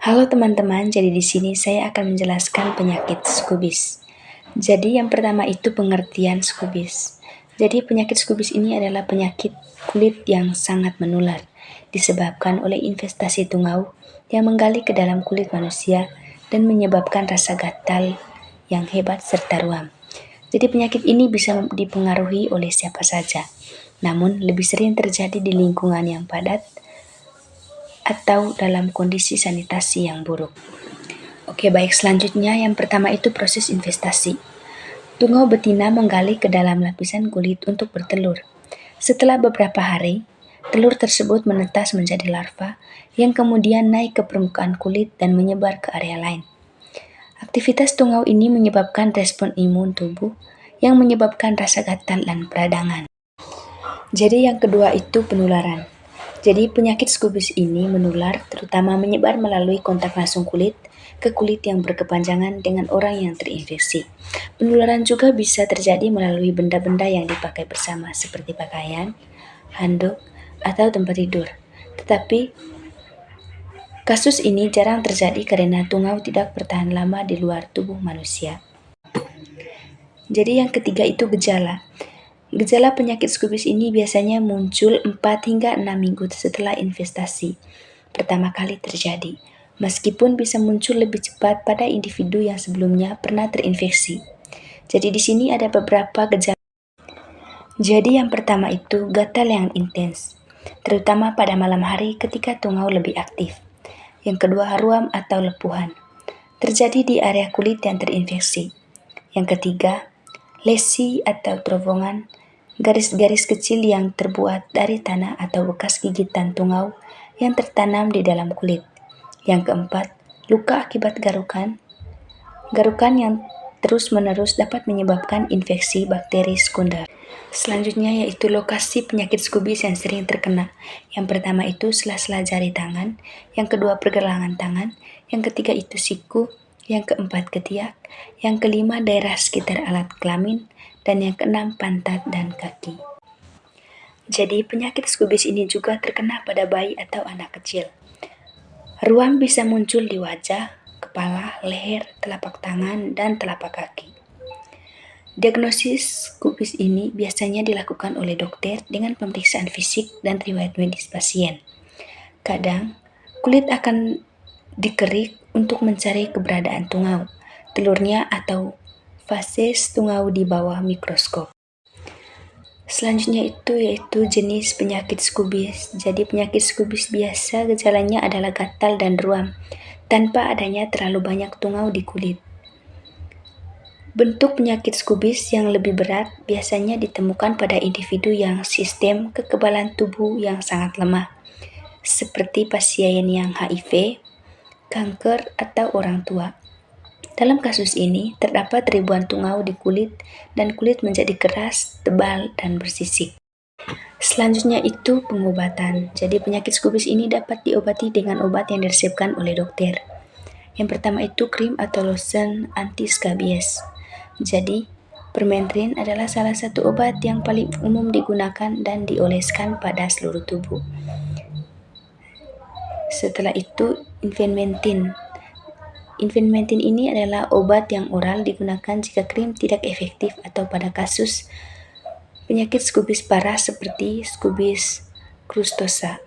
Halo teman-teman, jadi di sini saya akan menjelaskan penyakit skubis. Jadi yang pertama itu pengertian skubis. Jadi penyakit skubis ini adalah penyakit kulit yang sangat menular, disebabkan oleh investasi tungau yang menggali ke dalam kulit manusia dan menyebabkan rasa gatal yang hebat serta ruam. Jadi penyakit ini bisa dipengaruhi oleh siapa saja, namun lebih sering terjadi di lingkungan yang padat atau dalam kondisi sanitasi yang buruk. Oke, baik, selanjutnya yang pertama itu proses investasi. Tungau betina menggali ke dalam lapisan kulit untuk bertelur. Setelah beberapa hari, telur tersebut menetas menjadi larva yang kemudian naik ke permukaan kulit dan menyebar ke area lain. Aktivitas tungau ini menyebabkan respon imun tubuh yang menyebabkan rasa gatal dan peradangan. Jadi yang kedua itu penularan. Jadi penyakit skubis ini menular terutama menyebar melalui kontak langsung kulit ke kulit yang berkepanjangan dengan orang yang terinfeksi. Penularan juga bisa terjadi melalui benda-benda yang dipakai bersama seperti pakaian, handuk, atau tempat tidur. Tetapi kasus ini jarang terjadi karena tungau tidak bertahan lama di luar tubuh manusia. Jadi yang ketiga itu gejala. Gejala penyakit skubis ini biasanya muncul 4 hingga 6 minggu setelah investasi pertama kali terjadi, meskipun bisa muncul lebih cepat pada individu yang sebelumnya pernah terinfeksi. Jadi di sini ada beberapa gejala. Jadi yang pertama itu gatal yang intens, terutama pada malam hari ketika tungau lebih aktif. Yang kedua ruam atau lepuhan, terjadi di area kulit yang terinfeksi. Yang ketiga, lesi atau terowongan, garis-garis kecil yang terbuat dari tanah atau bekas gigitan tungau yang tertanam di dalam kulit. Yang keempat, luka akibat garukan. Garukan yang terus-menerus dapat menyebabkan infeksi bakteri sekunder. Selanjutnya yaitu lokasi penyakit skubis yang sering terkena. Yang pertama itu sela-sela jari tangan, yang kedua pergelangan tangan, yang ketiga itu siku, yang keempat ketiak, yang kelima daerah sekitar alat kelamin, dan yang keenam pantat dan kaki. Jadi penyakit skubis ini juga terkena pada bayi atau anak kecil. Ruam bisa muncul di wajah, kepala, leher, telapak tangan, dan telapak kaki. Diagnosis skubis ini biasanya dilakukan oleh dokter dengan pemeriksaan fisik dan riwayat medis pasien. Kadang, kulit akan dikerik untuk mencari keberadaan tungau, telurnya atau fases tungau di bawah mikroskop. Selanjutnya itu yaitu jenis penyakit skubis. Jadi penyakit skubis biasa gejalanya adalah gatal dan ruam, tanpa adanya terlalu banyak tungau di kulit. Bentuk penyakit skubis yang lebih berat biasanya ditemukan pada individu yang sistem kekebalan tubuh yang sangat lemah, seperti pasien yang HIV, kanker, atau orang tua. Dalam kasus ini, terdapat ribuan tungau di kulit dan kulit menjadi keras, tebal, dan bersisik. Selanjutnya itu pengobatan. Jadi penyakit skubis ini dapat diobati dengan obat yang diresepkan oleh dokter. Yang pertama itu krim atau lotion anti-skabies. Jadi, permethrin adalah salah satu obat yang paling umum digunakan dan dioleskan pada seluruh tubuh. Setelah itu, Invenmentin. Invenmentin ini adalah obat yang oral digunakan jika krim tidak efektif atau pada kasus penyakit skubis parah seperti skubis krustosa.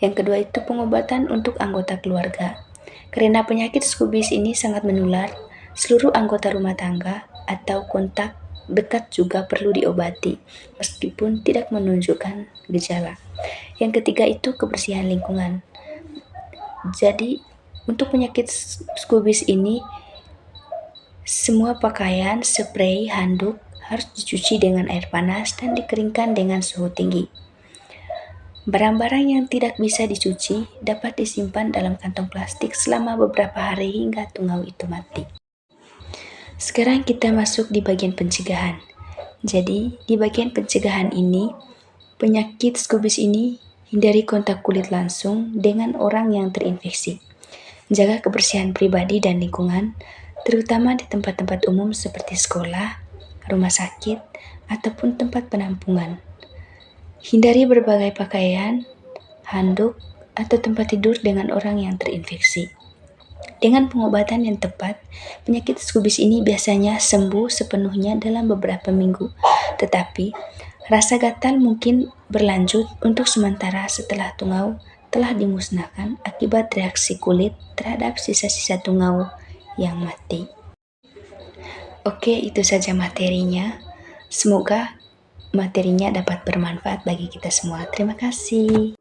Yang kedua itu pengobatan untuk anggota keluarga. Karena penyakit skubis ini sangat menular, seluruh anggota rumah tangga atau kontak dekat juga perlu diobati, meskipun tidak menunjukkan gejala. Yang ketiga itu kebersihan lingkungan. Jadi, untuk penyakit skubis ini, semua pakaian, spray, handuk harus dicuci dengan air panas dan dikeringkan dengan suhu tinggi. Barang-barang yang tidak bisa dicuci dapat disimpan dalam kantong plastik selama beberapa hari hingga tungau itu mati. Sekarang kita masuk di bagian pencegahan. Jadi, di bagian pencegahan ini, penyakit skubis ini hindari kontak kulit langsung dengan orang yang terinfeksi. Jaga kebersihan pribadi dan lingkungan, terutama di tempat-tempat umum seperti sekolah, rumah sakit, ataupun tempat penampungan. Hindari berbagai pakaian, handuk, atau tempat tidur dengan orang yang terinfeksi. Dengan pengobatan yang tepat, penyakit skubis ini biasanya sembuh sepenuhnya dalam beberapa minggu, tetapi rasa gatal mungkin berlanjut untuk sementara setelah tungau telah dimusnahkan akibat reaksi kulit terhadap sisa-sisa tungau yang mati. Oke, itu saja materinya. Semoga materinya dapat bermanfaat bagi kita semua. Terima kasih.